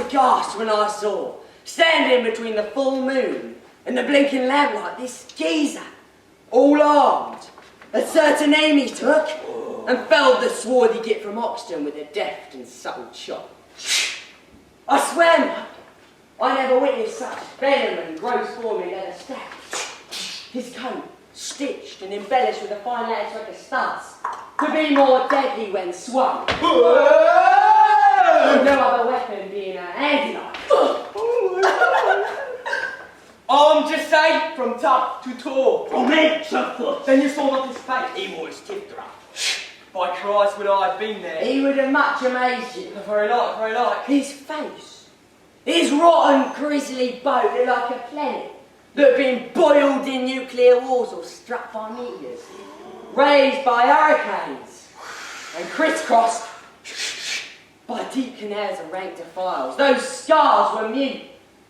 aghast when I saw, standing between the full moon and the blinking lamplight, this geezer, all armed, a certain aim he took, and felled the swarthy git from Oxton with a deft and subtle shot. I swear, Mike, I never witnessed such venom and gross forming leather stab. His coat, stitched and embellished with a fine lattice like a studs, to be more deadly when swung. No other weapon being a handy knife. Armed, just say, from top to toe. From head to foot. Then you saw not his face. He was tipped up. By Christ, would I have been there. He would have much amazed you. Very like, very like. His face, his rotten, grisly boat looked like a planet that had been boiled in nuclear wars or struck by meteors, raised by hurricanes, and crisscrossed by deep canals and rank defiles. Those scars were mute,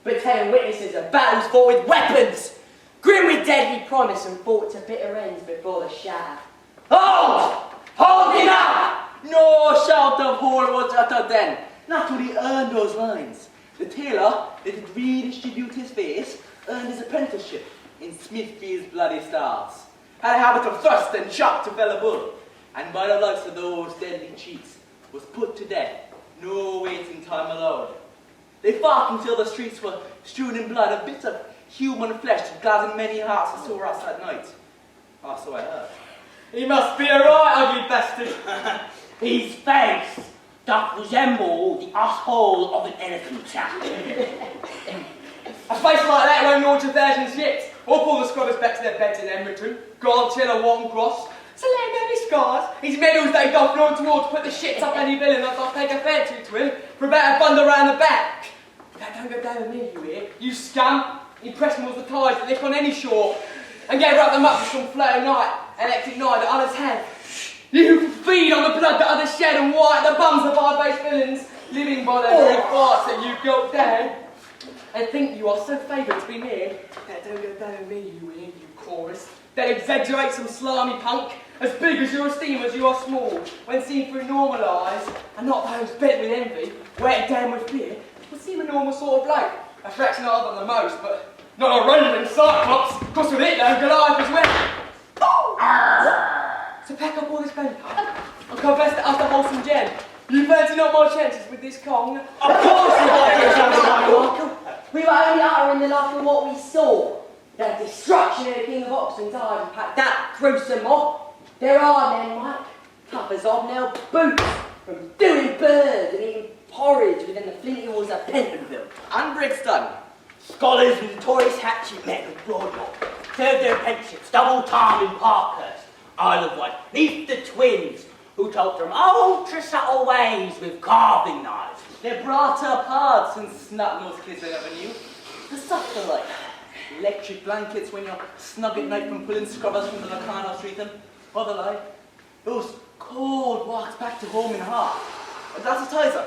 but telling witnesses of battles fought with weapons, grim with deadly promise and fought to bitter ends before the shaft. Hold! Hold him up! No shout of horror was uttered then. Not till he earned those lines. The tailor that had redistribute his face earned his apprenticeship in Smithfield's bloody stars. Had a habit of thrust and chop to fell a bull, and by the likes of those deadly cheats was put to death, no waiting time allowed. They fought until the streets were strewn in blood, a bit of human flesh that gladdened many hearts that saw us that night. Ah, so I heard. He must be a right ugly bastard. His face doth resemble the asshole of an elephant. A face like that won't launch 1,000 ships, or pull the scrubbers back to their beds in Edmonton, Grant Hill or Walton Cross. So let him have his scars, his medals that he doth flaunt towards, put the shits up any villain that doth take a fancy to him, for about a bundle round the back. But that don't go down with me, you hear? You scum! Impression was the tides that lift on any shore, and gather up them up for some floating night, electric night that others have. You who feed on the blood that others shed and white the bums of our base villains, living by the very farts that you got down, and think you are so favoured to be near. That don't go down with me, you hear, you chorus. That exaggerate some slimy punk, as big as your esteem as you are small, when seen through normal eyes, and not those bent with envy, weighed down with fear, would seem a normal sort of bloke, a fraction harder than the most, but not a raving cyclops, cross with it though, Goliath as well. So pack up all this gunpowder, and confess to us the wholesome gem. You fancy not my chances with this Kong? Of course we Michael. We were only uttering the like of what we saw. The destruction of the King of Oxton's eyes and packed that gruesome mob. There are men, Mike, tough as hobnail boots, from doing birds and eating porridge within the flinty walls of Pentonville. And Brixton. Scholars with notorious hatchet men of Broadmoor served their apprenticeships double time in Parkhurst, Isle of Wight, neath the twins, who taught them ultra subtle ways with carving knives. They brought up hearts and snot-nosed kids I never knew. The softer like. Electric blankets when you're snug at night from pulling scrubbers from the Locarno Street and other like. Those cold walks back to home in a heart. A glass of Tizer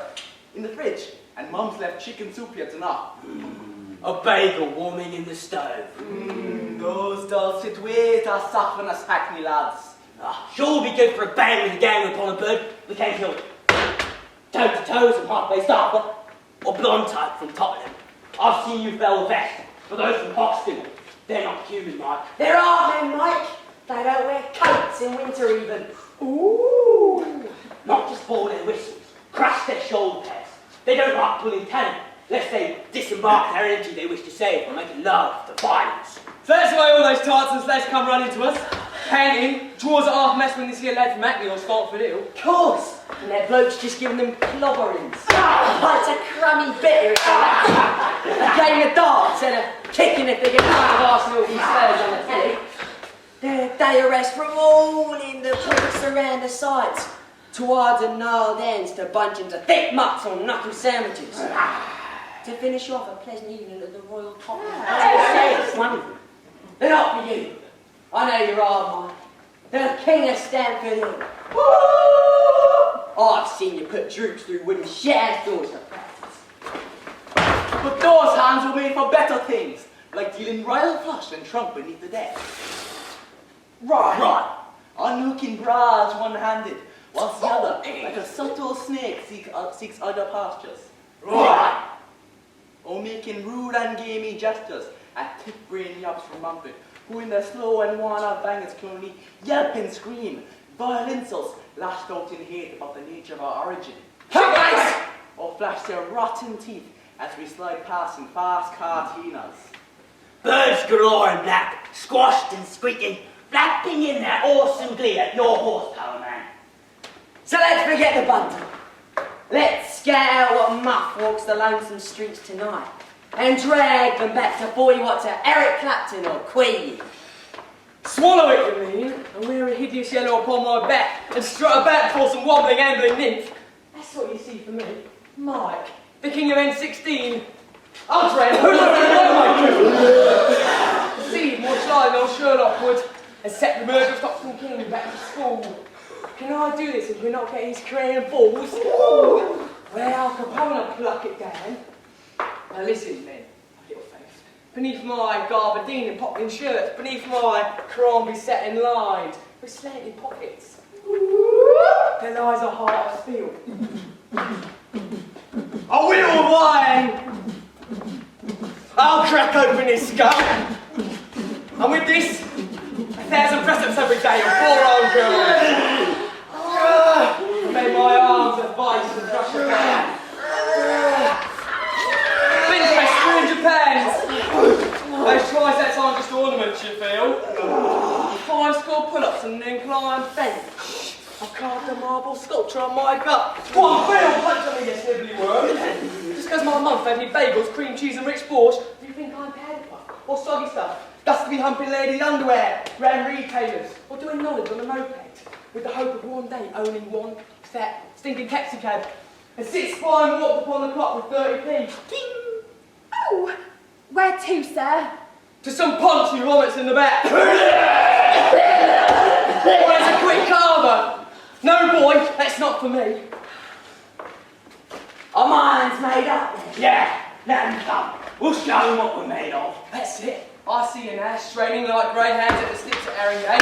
in the fridge, and Mum's left chicken soup here tonight. A bagel warming in the stove. Those dulcet ways are soften us hackney lads. Sure be good for a bang with a gang upon a bird. We can't kill it. Toe to toes and halfway starboard, or blonde type from Tottenham. I've seen you fell the best, but those from Hoxton, they're not human, Mike. There are men, Mike. They don't wear coats in winter even. Ooh. Not just blow their whistles, crush their shoulder pads. They don't like pulling talent, lest they disembark their energy they wish to save by making love to violence. So that's why all those tarts lads come running to us, panting, draws at half mess when they see a lad from Hackney or Startford Hill. Of course, and their blokes just giving them clobberings. It's a crummy bitter, a game of darts and a kicking if they get front of Arsenal v Spurs on the telly. Their day of rest from all in the points around the sides, towards and gnarled ends to bunchings of thick mutts on knuckle sandwiches. To finish off a pleasant evening at the Royal Top. That's one of them. They're not for you. I know you're hard, Mike. The King of Stamford Hill. Woo! I've seen you put troops through wooden shed doors for practice. But those hands were made for better things, like dealing royal flush and trump beneath the desk. Right. Unhooking bras one-handed, whilst the other, like a subtle snake, seeks other pastures. Right. or making rude and gamey gestures at tip-brain yabs from Mumford, who in their slow and worn-out bangers can only yelp and scream, vile insults lashed out in hate about the nature of our origin. Or flash their rotten teeth as we slide past in fast cartinas. Birds galore in black, squashed and squeaking, flapping in their awesome glee at your horsepower, man. So let's forget the bundle. Let's scout what muff walks the lonesome streets tonight and drag them back to 40 watts of Eric Clapton or Queen. Swallow it, you mean, and wear a hideous yellow upon my back and strut about for some wobbling, ambling nymph. That's what you see for me, Mike, the king of N16. I'll train who doesn't see more sly than old Sherlock would, and set the murder of Stockton King back to school. Can I do this if we're not getting his crayon balls? Well, Al Capone pluck it down. Now listen, men, my little face. Beneath my gabardine and poplin shirts, beneath my chrome satin lined, with slanting pockets, there lies a heart of steel. A wheel of wine! I'll crack open his skull. And with this, 1,000 press-ups every day of 4 old girls. Made my arms a vice and brush of hair. Been for £300. Those triceps aren't just ornaments, you feel. 5 score pull-ups and an inclined bench. I've carved a marble sculpture on my gut. One real punch on me, you snivelly worm. Just because my mum fed me bagels, cream cheese and rich borscht, do you think I'm powder puff or soggy stuff? Dusty humping ladies' underwear, round retailers, or doing knowledge on a moped, with the hope of one day owning one fat, stinking taxi cab, and sit spy and walk upon the clock with 30p. Ding! Oh, where to, sir? To some ponce who vomits in the back. Or as a quick carver. No, boy, that's not for me. Our mind's made up. Yeah, let them come. We'll show them what we're made of. That's it. I see an ass straining like greyhounds at the sticks at Haringey.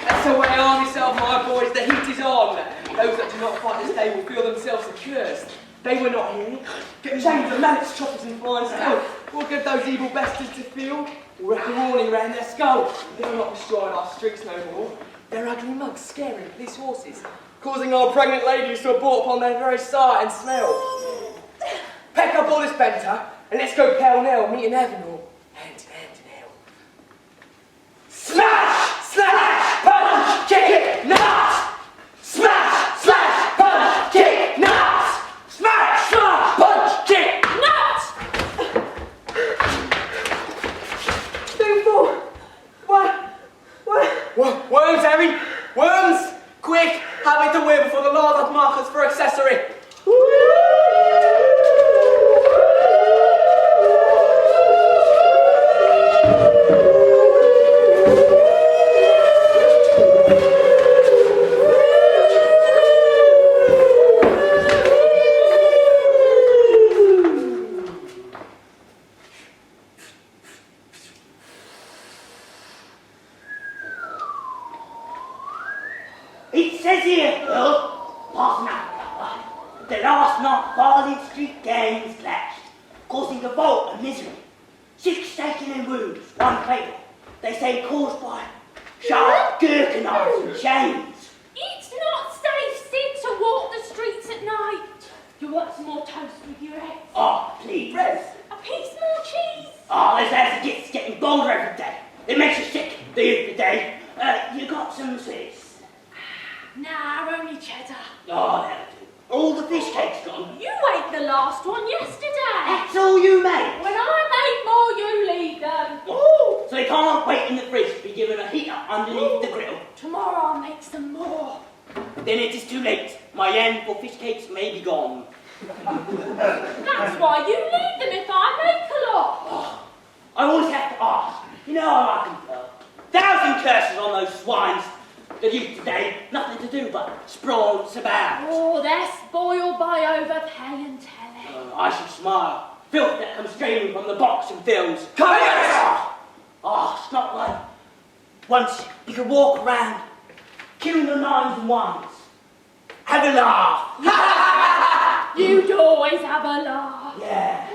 That's the way arm yourself, my boys. The heat is on. Those that do not fight this day will feel themselves accursed. They were not here. Get chains of mallets, choppers and flying steel. We'll give those evil bastards to feel. We'll wrap a warning round their skull. They'll not destroy our streets no more. Their ugly mugs scaring police horses, causing our pregnant ladies to abort upon their very sight and smell. Pack up all this banter and let's go pell-mell, meet in Avenue. Hand in hand in hell. Smash! Slash! Punch! Kick it! Nuts! Smash! Slash! Punch! Kick! Nuts! Smash! Slash! Punch! Kick! Nuts! Dooful! What? Worms, Harry! Worms! Quick! Have it away before the Lord hath marked us for accessory! It says here, Phil, last night, the last night Barley Street gangs clashed, causing revolt and misery. 6 taken in wounds, 1 fatal. They say caused by sharp gherkin knives and chains. It's not safe, Sid, to walk the streets at night. You want some more toast with your eggs? Oh, please. A piece more cheese? Oh, this as it gets getting bolder every day. It makes you sick, the day. You got some sweets? Nah, only cheddar. Oh, that'll do. All the fish cakes gone. You ate the last one yesterday. That's all you made. When I make more, you leave them. Oh, so they can't wait in the fridge to be given a heater underneath the grill. Tomorrow I'll make some more. Then it is too late. My yen for fish cakes may be gone. That's why you leave them if I make a lot. Oh, I always have to ask. You know how I can tell. 1,000 curses on those swines. The youth today, nothing to do but sprawl about. Oh, they're spoiled by overpay and telly. I should smile. Filth that comes streaming from the box and fills. Come here! Oh, it's not like once you could walk around, killing the 9s and 1s. Have a laugh. You'd always have a laugh. Yeah.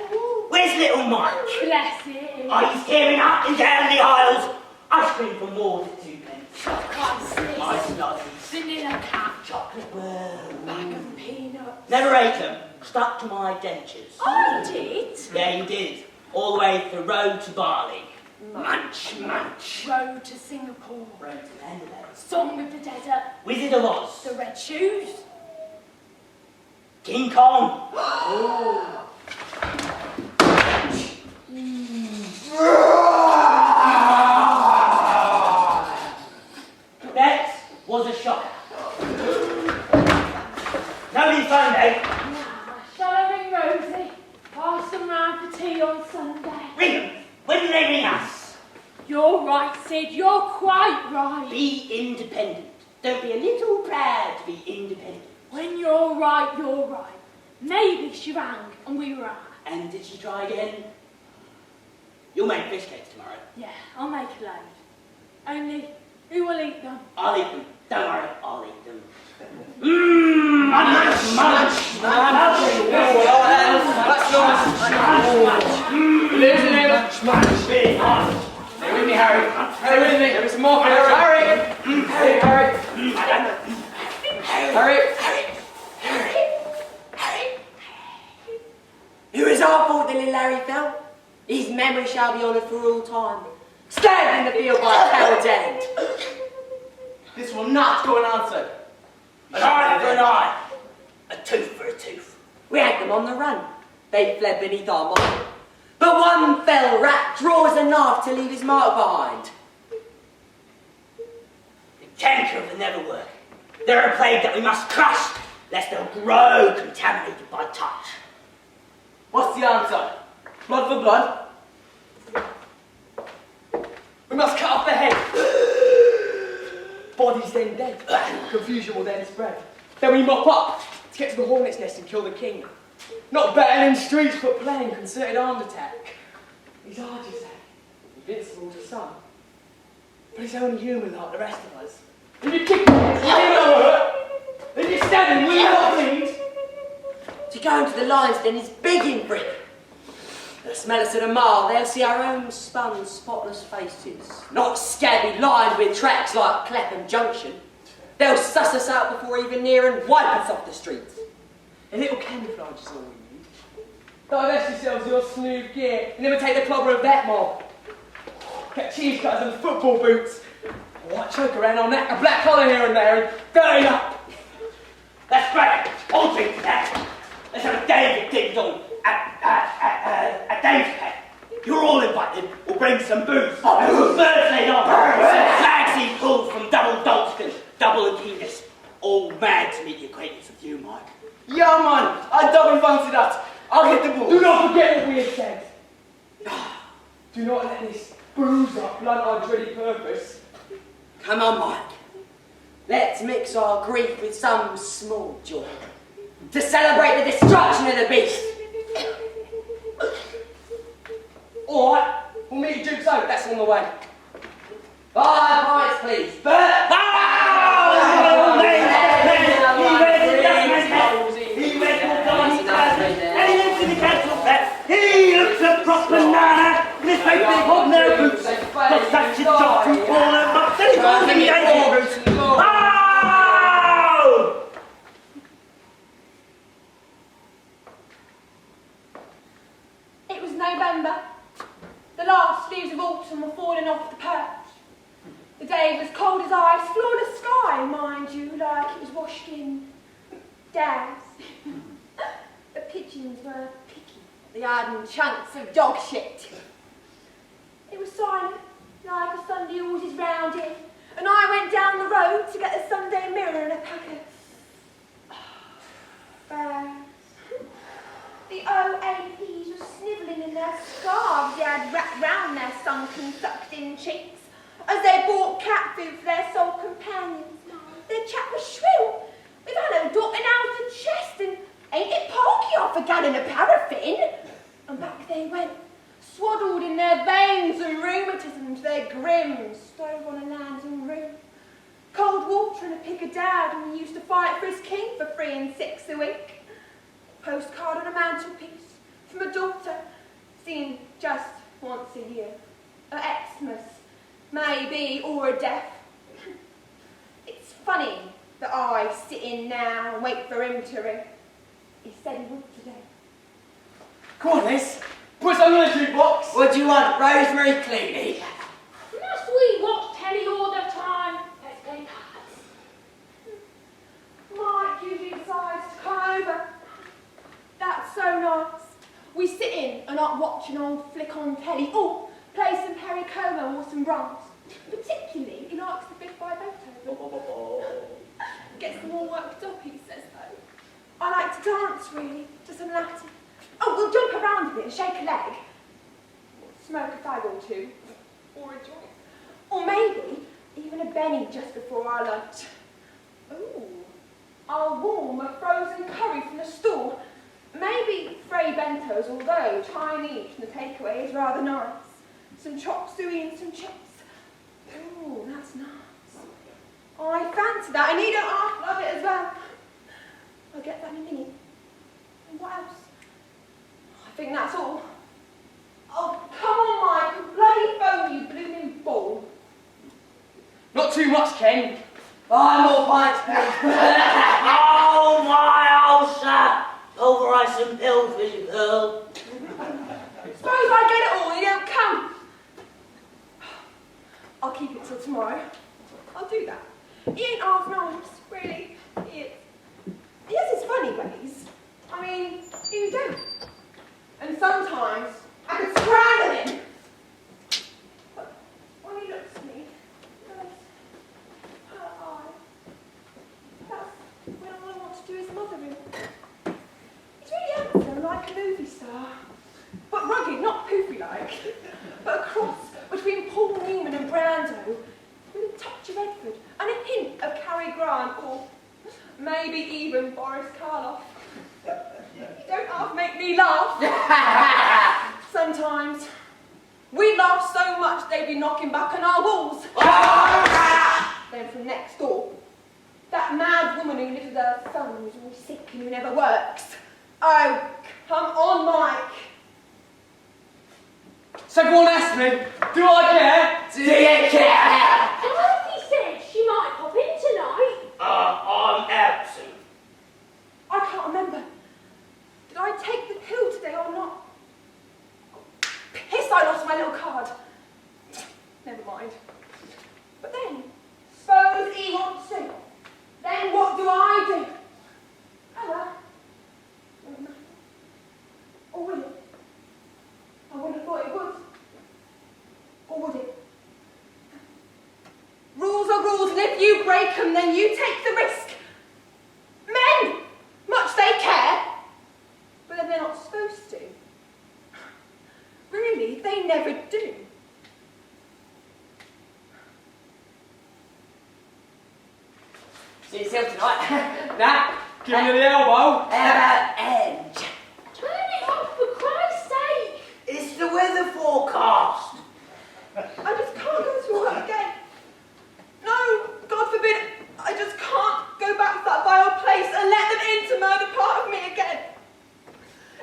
We Where's little Mike? Bless him. Oh, he's tearing up and down the aisles. Ice cream for more than 2 pence. Ice lollies. Vanilla cap. Chocolate worm. Bag of peanuts. Never ate them. Stuck to my dentures. I did. Yeah, you did. All the way from Road to Bali. Munch, munch. Road to Singapore. Road to Mandalay. Song of the Desert. Wizard of Oz. The Red Shoes. King Kong. That was a shocker. Nobody phoned, eh? Shall I ring Rosie? Ask them round for tea on Sunday. Ring them. When did they ring us? You're right, Sid. You're quite right. Be independent. Don't be a little proud to be independent. When you're right, you're right. Maybe she rang and we rang. And did she try again? You'll make fish cakes tomorrow. Yeah, I'll make a load. Only, who will eat them? I'll eat them. Don't worry, I'll eat them. Mmm, munch, munch, munch. Stay with me, Harry. Stay with me. There is some more. Harry. Hey, Harry. Who is our fault that little Larry fell? His memory shall be honoured for all time. Stabbed in the field by a coward's end. This will not go unanswered. An eye for an eye. A tooth for a tooth. We had them on the run. They fled beneath our mind. But one fell rat draws a knife to leave his mark behind. The canker of the never work. They're a plague that we must crush, lest they'll grow contaminated by touch. What's the answer? Blood for blood? We must cut off the head. Bodies then dead. Confusion will then spread. Then we mop up to get to the hornet's nest and kill the king. Not battling streets, but playing concerted armed attack. He's hard, you say, invincible to some, but he's only human like the rest of us. If you kick him, will he not hurt? If you stab him, will he not bleed? To go into the lion's den is big in Britain. They'll smell us at a mile, they'll see our own spun, spotless faces, not scabby, lined with tracks like Clapham Junction. They'll suss us out before even near and wipe us off the streets. A little camouflage is all we need. Divest yourselves of your smooth gear and imitate the clobber of that mob. Get cheese cutters and football boots. A white choke around our neck, a black collar here and there, and dirty up. That's great. I'll drink to that. Let's have a day of things on at Dave's pet. You're all invited. We'll bring some booze. Birds laid on. Flags he pulled from Double Dalston, Double and Keenness. All mad to meet the acquaintance with you, Mike. Yeah, man. I double fancy that. I'll get the booze. Do not forget what we have said. Do not let this bruise up blunt our dready purpose. Come on, Mike. Let's mix our grief with some small joy to celebrate the destruction of the beast. All right, we'll meet at Duke's Oak. That's on the way. 5 pints, please. Bert! He looks a proper nana with his great big hobnail boots. Got such a job to all them up. Then he's all in danger. Oh! It was November. The last leaves of autumn were falling off the perch. The day was cold as ice, flawless sky, mind you, like it was washed in dows. The pigeons were picky, the hardened chunks of dog shit. It was silent, like a Sunday always is round in, and I went down the road to get a Sunday mirror and a pack of bags. The OAPs were snivelling in their scarves they had wrapped round their sunken, sucked-in cheeks as they bought cat food for their sole companions. Their chat was shrill, with hello dropping out of chest and ain't it pokey off a gallon of paraffin? And back they went, swaddled in their veins and rheumatism to their grim, stove on a landing room. Cold water and a pig of dad, and he used to fight for his king for 3 and 6 a week. Postcard on a mantelpiece from a daughter, seen just once a year. At Xmas, maybe, or a death. It's funny that I sit in now and wait for him to ring. He said he would today. Come on, Liz. Put something on the jukebox. What do you want, Rosemary Clooney? Must we watch telly all the time? Let's play cards. Mike usually decides to come over. That's so nice. We sit in and not watch an old flick on telly, or play some Perry Como or some Brahms. Particularly, he likes the Big by Beethoven. Gets them all worked up, he says, though. I like to dance, really, to some Latin. Oh, we'll jump around a bit and shake a leg. Smoke a fag or two. Or a joint. Or maybe even a Benny just before our lunch. Ooh, I'll warm a frozen curry from the store. Maybe Frey bentos, although Chinese from the takeaway is rather nice. Some chop suey and some chips. Ooh, that's nice. I fancy that. I need an half of it as well. I'll get that in a minute. And what else? I think that's all. Oh, come on, Mike. Bloody phone, you blooming ball. Not too much, Ken. Buy more pints, please. Oh, my old sir. Override some pills for you, girl. Suppose I get it all and you don't come. I'll keep it till tomorrow. I'll do that. He ain't half nice, really. He is. He has his funny ways. I mean, who don't? And sometimes I could strangle him. But when he looks at me, there's her eye. That's when all I want to do is mother him. He's really handsome, like a movie star. But rugged, not poofy-like. But a cross between Paul Newman and Brando, with a touch of Edward and a hint of Cary Grant, or maybe even Boris Karloff. You don't half make me laugh. Sometimes we laugh so much they'd be knocking back on our walls. Then from next door, that mad woman who lives with her son who's always sick and who never works. Oh, come on, Mike. So go on, ask me. Do I care? Do you care? Dorothy said she might pop in tonight. I'm absent. I can't remember. Did I take the pill today or not? Piss, I lost my little card. Never mind. But then, suppose he wants to. Then what do I do? Oh well. Won't matter. Or will it? I wouldn't have thought it would. Or would it? Rules are rules, and if you break them, then you take the risk. Men! Much they care. But then they're not supposed to. Really, they never do. See yourself tonight. Nah, give me the elbow. Edge. Turn it off, for Christ's sake. It's the weather forecast. I just can't go to work again. No, God forbid, I just can't go back to that vile place and let them in to murder part of me again.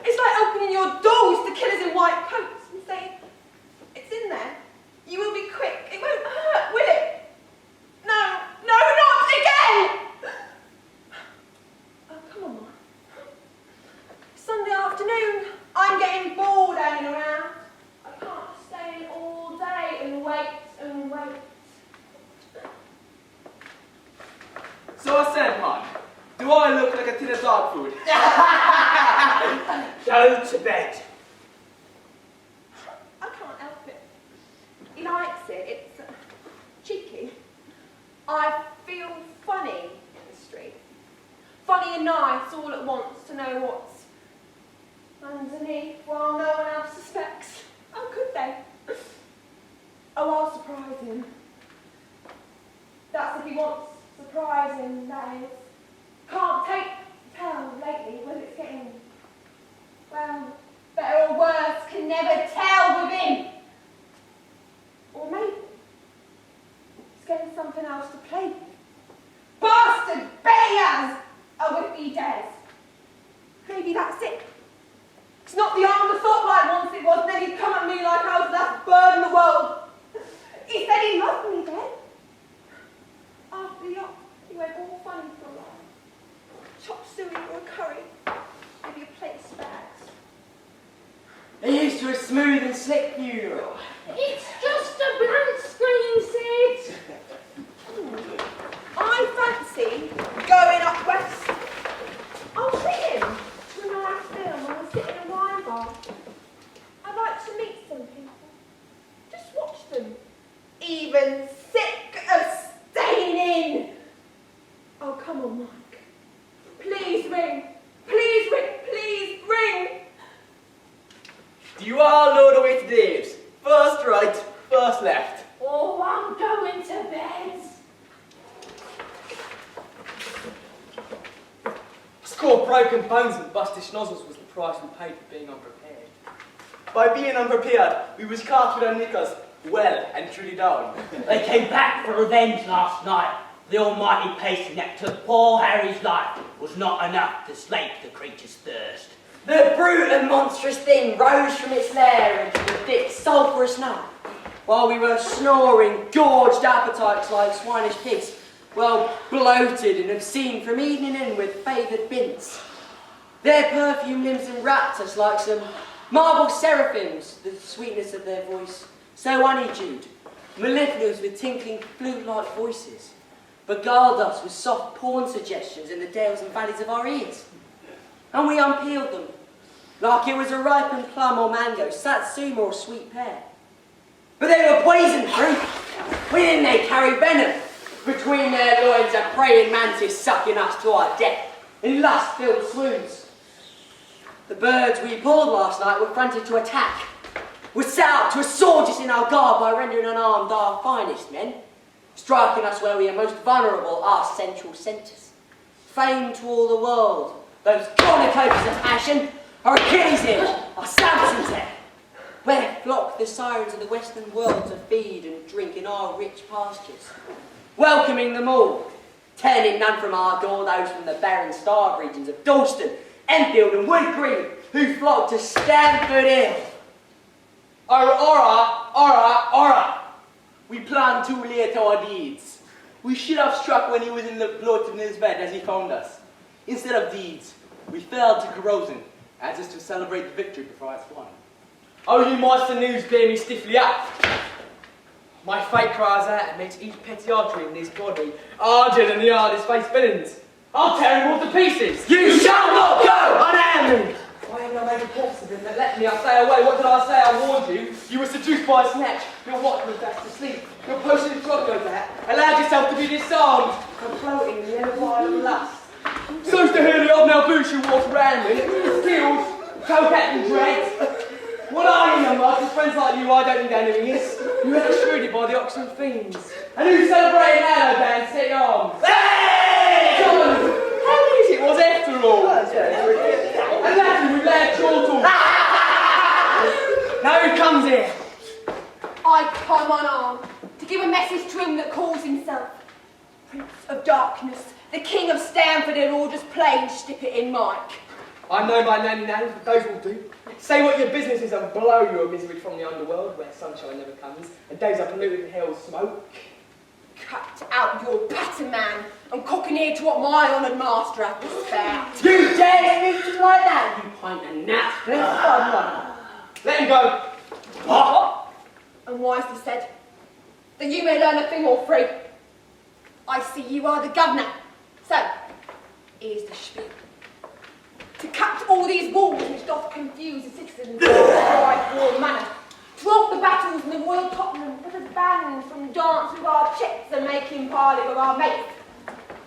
It's like opening your doors to killers in white coats and saying, it's in there. You will be quick. It won't hurt, will it? No, no, not again! Oh, come on, Mark. Sunday afternoon, I'm getting bored hanging around. I can't stay in all day and wait and wait. So I said, Mike, do I look like a tin of dog food? Go to bed. I can't help it. He likes it. It's cheeky. I feel funny in the street. Funny and nice all at once to know what's underneath while no one else suspects. How could they? Oh, I'll surprise him. That's if he wants surprising, that is. Can't tell lately whether it's getting, well, better or worse, can never tell with him. Or maybe he's getting something else to play with. Bastard! Bet he has! Oh, if he dares. Maybe that's it. It's not the arm of the thought like once it was, then he'd come at me like I was the last bird in the world. He said he loved me then. After the op, he went all funny for a while. Chop suey or a curry, maybe a plate of spags. He used to a smooth and slick funeral. It's just a blank screen, Sid. I fancy going up west. I'll treat him to a nice film and we'll sit in a wine bar. I'd like to meet some people. Just watch them. Even sick of staying in. Oh, come on, Mike. Please ring. Please ring. Please ring. Do you all know the way to Dave's? First right, first left. Oh, I'm going to bed. A score of broken bones and busted schnozzles was the price we paid for being unprepared. By being unprepared, we was caught with our knickers well and truly down. They came back for revenge last night. The almighty pacing that took poor Harry's life was not enough to slake the creature's thirst. The brute and monstrous thing rose from its lair into the thick, sulphurous night, while we were snoring gorged appetites like swinish pigs, well bloated and obscene from evening in with favoured bints. Their perfume limbs enwrapped us like some marble seraphims, the sweetness of their voice so honeydewed, mellifluous with tinkling flute-like voices, beguiled us with soft porn suggestions in the dales and valleys of our ears. And we unpeeled them, like it was a ripened plum or mango, satsuma or sweet pear. But they were poison fruit. Within they carry venom. Between their loins a praying mantis sucking us to our death in lust-filled swoons. The birds we pulled last night were fronted to attack. We set out to assault us in our garb by rendering unarmed our finest men, striking us where we are most vulnerable, our central centres. Famed to all the world, those cornucopias of passion, our Achilles heel, our Samson's head, where flock the sirens of the western world to feed and drink in our rich pastures, welcoming them all, turning none from our door, those from the barren starved regions of Dalston, Enfield and Wood Green, who flock to Stamford Hill. Ora! We planned too late our deeds. We should have struck when he was in the bloat in his bed as he found us. Instead of deeds, we fell to carousing, as is to celebrate the victory before it's won. Oh, you Master News bear me stiffly up. My fate cries out and makes each petty artery in this body larger than the hardest faced villains. I'll tear him all to pieces. You shall not go unarmed! Why haven't I made a corpse of him that let me? I stay away. What did I say? I warned you. You were seduced by a snatch. Your watch was fast asleep. Your potion of drug goes out. Allowed yourself to be disarmed and floating in the ever wild of lust. So's to hear the old Nalbush who walks round me, skills, co-captain dreads. What are you, young lads? With friends like you, I don't need enemies. You were extruded by the Oxford fiends. And who's celebrating now, Dan? Set your arms. Hey! John, how easy it was after all. And Latin, we lay a chortle. Now who comes here? I come unarmed to give a message to him that calls himself Prince of Darkness, the King of Stamford, and all just plain stick it in Mike. I know my nanny names, but those will do. Say what your business is and blow your misery from the underworld where sunshine never comes and days are polluted with hell's smoke. Cut out your patter, man, and cock an ear to what my honoured master hath to spout. You dare speak like that, you pint of gnat! Let him go. What? And wisely said, that you may learn a thing or three. I see you are the governor, so here's the spiel. To cut all these walls which doth confuse the citizens in a right war manner, to halt the battles in the royal Tottenham, put us banned from dance with our chits and making parley with our mates,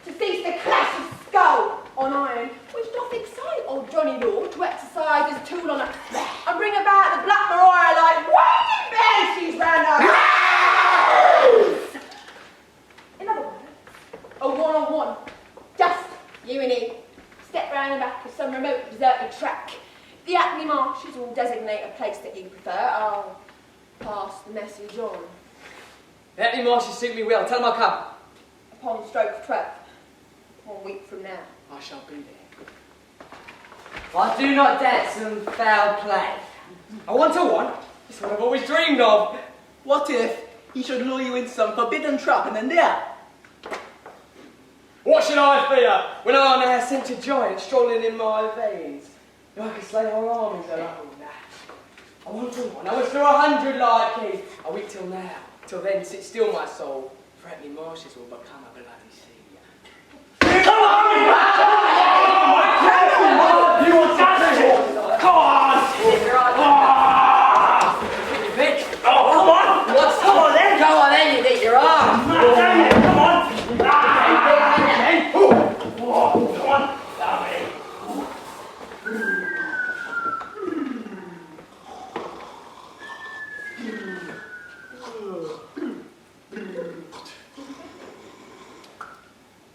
to cease the clash of skull on iron, which doth excite old Johnny Law to exercise his tool on us, and bring about the Black Maria like waving banshees round our house. In other words, a one-on-one, just you and he. Step round the back of some remote deserted track. The Hackney Marshes will designate a place that you prefer. I'll pass the message on. The Hackney Marshes suit me well. Tell him I'll come. Upon stroke 12, 1 week from now. I shall be there. I do not dance some foul play. A 1-to-1? It's what I've always dreamed of. What if he should lure you into some forbidden trap and then there? What should I fear when I now sense a giant strolling in my veins? If I could slay our armies alone. A 1-to-1, I was through 100 like he. A week till now. Till then, sit still, my soul. Threatening marshes will become a bloody sea. Come on! You want something? Come on! Come on! Come on then! Go on then, you think you're on. Come on! Come on!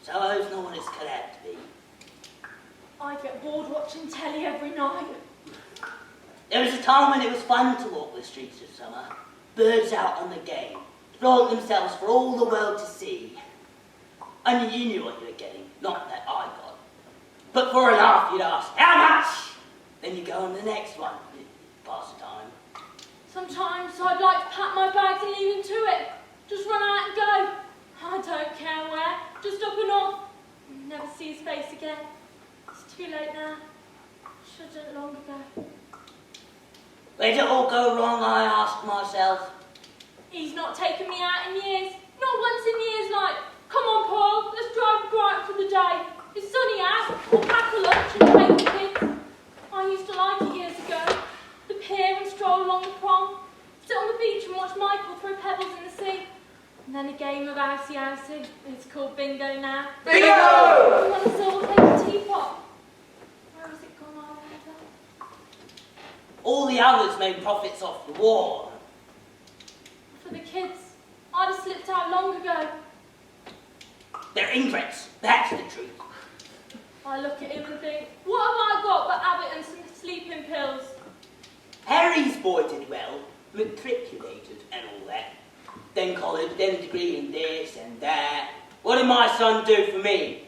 Suppose no one is correct, me. I get bored watching telly every night. There was a time when it was fun to walk the streets of summer, birds out on the game, throwing themselves for all the world to see. And you knew what you were getting, not that I got. But for a laugh you'd ask, how much? Then you go on the next one, pass the time. Sometimes I'd like to pack my bags and leave him to it. Just run out and go. I don't care where, just up and off. Never see his face again. It's too late now. Should have done it long ago. Where did it all go wrong, I asked myself. He's not taken me out in years. Not once in years like, come on Paul, let's drive Brighton for the day. It's sunny out, we'll pack a lunch and take the kids. I used to like it years ago. The pier and stroll along the prom. Sit on the beach and watch Michael throw pebbles in the sea. And then a game of housey-housey. It's called bingo now. Bingo! We want a silver paper teapot. Where has it gone, I wonder? All the others made profits off the war. For the kids, I'd have slipped out long ago. They're ingrates, that's the truth. I look at him and think, what have I got but habit and some sleeping pills? Harry's boy did well, matriculated and all that. Then college, then degree in this and that. What did my son do for me?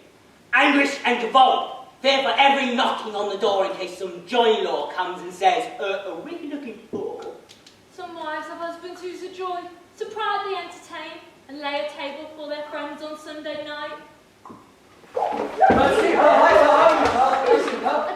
Anguish and revolt. Fear for every knocking on the door in case some Johnny Law comes and says, what are you looking for? Some wives have husbands who's a joy, so proudly entertain and lay a table for their friends on Sunday night. A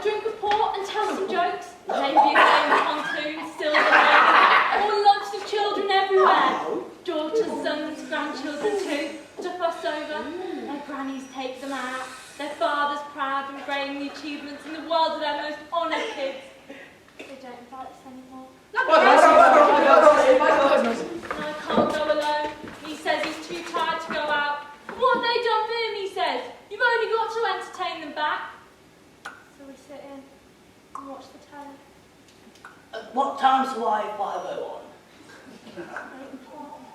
drink of port and tell some jokes. Maybe a game of pontoon, still the night. All lots of children everywhere. Daughters, sons, grandchildren too, to fuss over. Their grannies take them out. Their fathers proud and braying the achievements in the world of their most honoured kids. They don't invite us anymore. And I can't go alone. He says he's too tired to go out. What have they done for him, he says? You've only got to entertain them back. So we sit in and watch the telly. What time's the Y501?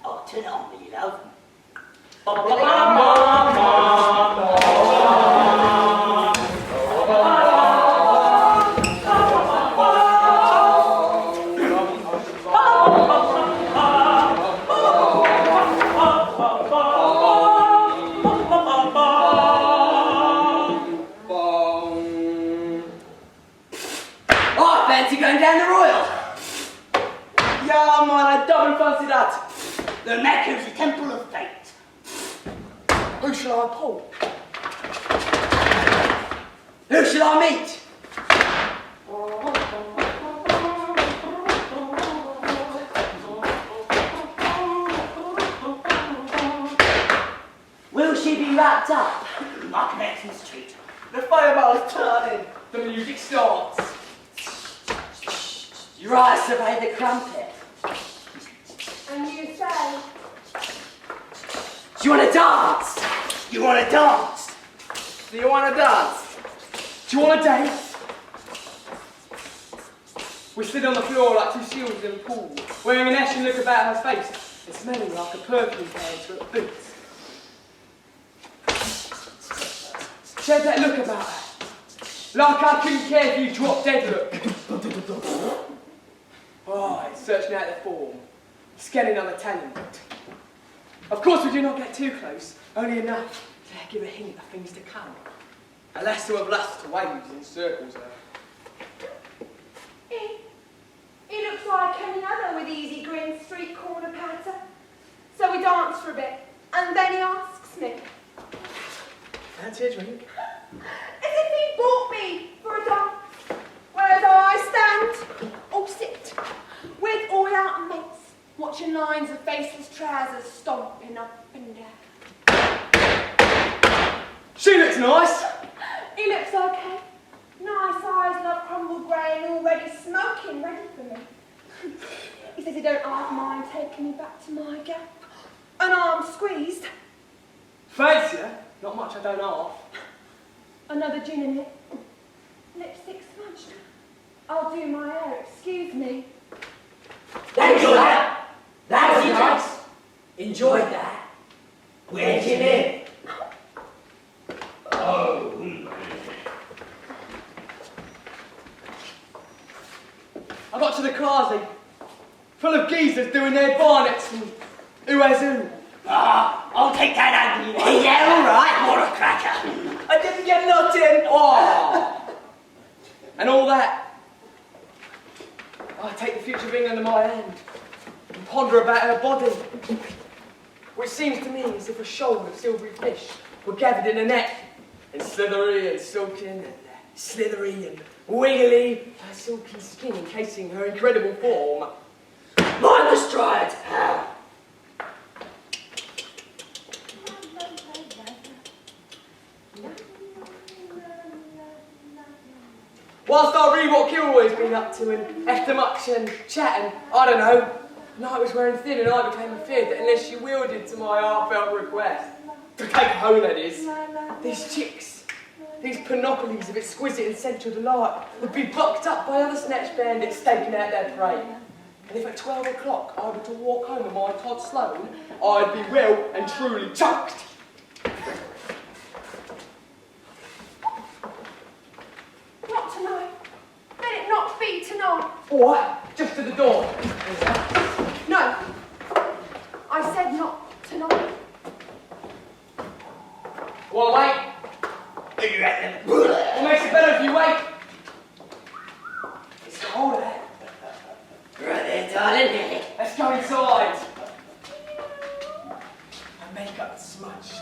Oh, turn it on for you, love. Fancy going down the Royal? Yeah, man, I double fancy that. The Mecca is a temple of fate. Who shall I pull? Who shall I meet? Will she be wrapped up? Mark Nexon Street. The fireball's turning. The music starts. Your eyes survey the crumpet. And you say, Do you want to dance? You want to dance? Do you want to dance? Do you want to dance? We sit on the floor like two seals in a pool, wearing an ashen look about her face and smelling like a perfume can to her boots. She had that look about her, like I couldn't care if you dropped dead look. Oh, searching out the form, scanning on the talent. Of course we do not get too close, only enough to give a hint of things to come. A lasso of lust waves and circles her. face like any other with easy grin, street corner patter. So we danced for a bit, and then he asks me, Fancy a drink? as if he bought me for a dance. Whereas I stand, or sit, with all out mates, watching lines of faceless trousers stomping up and down. She looks nice. He looks okay. Nice eyes, love crumbled grey and already smoking, ready for me. He says he don't half mind taking me back to my gap. An arm squeezed. Fancy her? Not much I don't know of. Another gin and lip. Lipstick smudged. I'll do my hair, excuse me. Enjoy that. That was Nice. nice. Enjoyed that. Where'd you live? Oh. I got to the Carsey, full of geezers doing their barnets and who has who. Ah, I'll take that ugly one. Yeah, all right. What a cracker. I didn't get nothing. Oh. And all that. I take the future of England in my hand and ponder about her body, which seems to me as if a shoal of silvery fish were gathered in a net, and slithery and silky and slithery and wiggly, her silky skin encasing her incredible form. Mind the stride. Whilst I read what Kilroy's been up to and after much and chatting, I don't know, night was wearing thin and I became afeard that unless she yielded to my heartfelt request, to take her home that is, these chicks, these panoplies of exquisite and sensual delight would be bucked up by other snatch bandits staking out their prey. And if at 12 o'clock I were to walk home with my Todd Sloane, I'd be well and truly chucked. Not tonight. Let it not be tonight. What? Just to the door. No. I said not tonight. Well, wait. You reckon? What makes it better if you wait? It's cold there. Right there, darling. Let's go inside. My makeup smudged,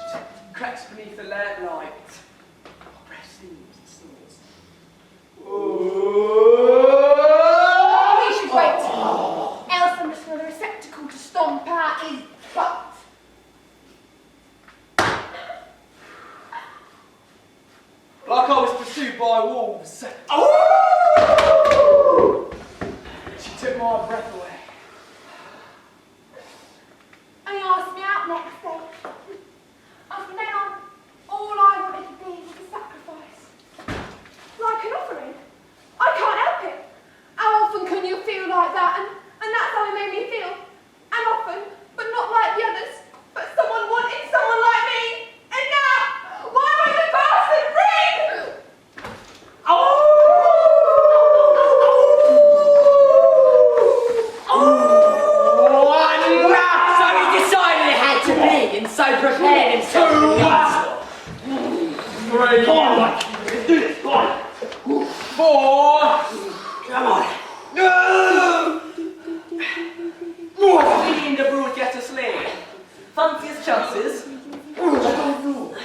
cracks beneath the lamplight. Breath steams and snores. We should wait. Else I'm just another receptacle to stomp out his butt. Like I was pursued by wolves. She took my breath away. And he asked me out next day. And from then on, all I wanted to be was a sacrifice. Like an offering. I can't help it. How often can you feel like that? And that's how it made me feel. And often, but not like the others. But someone wanted someone like me. And now, why won't the bastard ring? So he decided it had to be, and so prepared himself to meet. 3, Come on, let's do this. Go on. 4. Come on. Me and the brute get a slave. Fanciest chances? I don't know.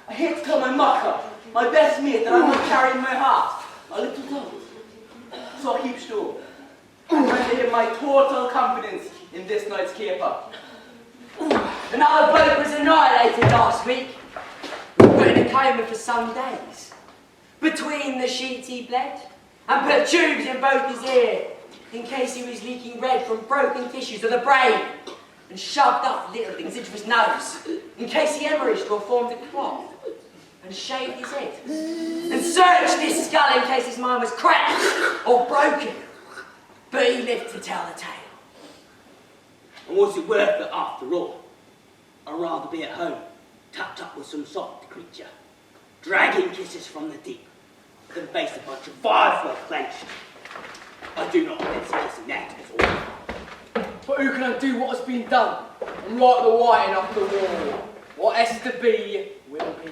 I hate to tell my mucker, my best mate, that I'm not carrying my heart. A little doubt. So I keep still. And render him my total confidence in this night's caper. Another bloke was annihilated last week. Put in a coma for some days. Between the sheets he bled, and put tubes in both his ears, in case he was leaking red from broken tissues of the brain, and shoved up little things into his nose, in case he hemorrhaged or formed a clot, and shaved his head, and searched his skull in case his mind was cracked or broken. But he lived to tell the tale. And was it worth it after all? I'd rather be at home, tapped up with some soft creature, dragging kisses from the deep, than face a bunch of fireflies clenched. I do not fancy kissing that at all. But who can undo what has been done and write the writing off the wall? What has to be, will be.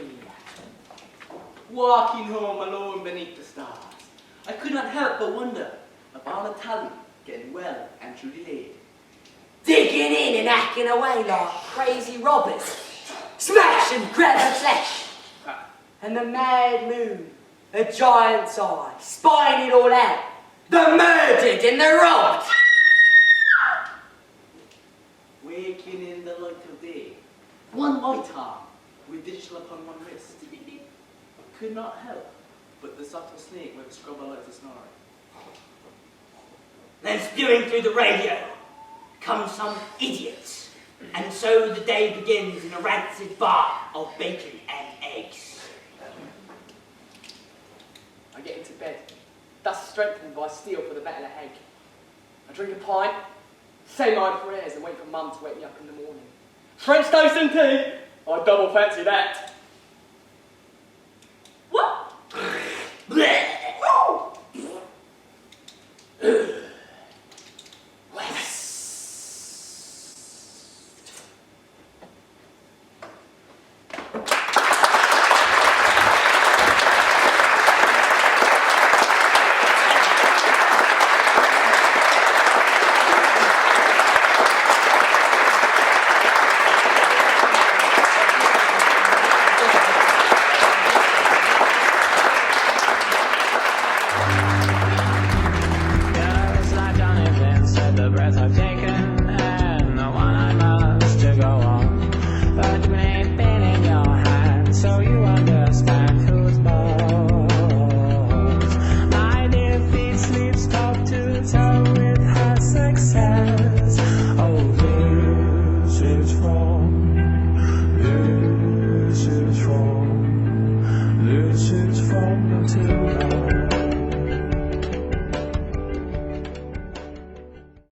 Walking home alone beneath the stars, I could not help but wonder about a talent getting well and truly laid. Digging in and hacking away like crazy robbers. Smash and grab the flesh. And the mad moon, a giant's eye, spying it all out. The murdered and the robbed. Waking in the light of day, one white arm with digital upon one wrist. Could not help but the subtle snake where the scrubber lights are snoring. Then spewing through the radio come some idiots, and so the day begins in a rancid bar of bacon and eggs. I get into bed, thus strengthened by steel for the battle ahead. I drink a pint, say my prayers and wait for Mum to wake me up in the morning. French toast and tea, I double fancy that. What? Bleh.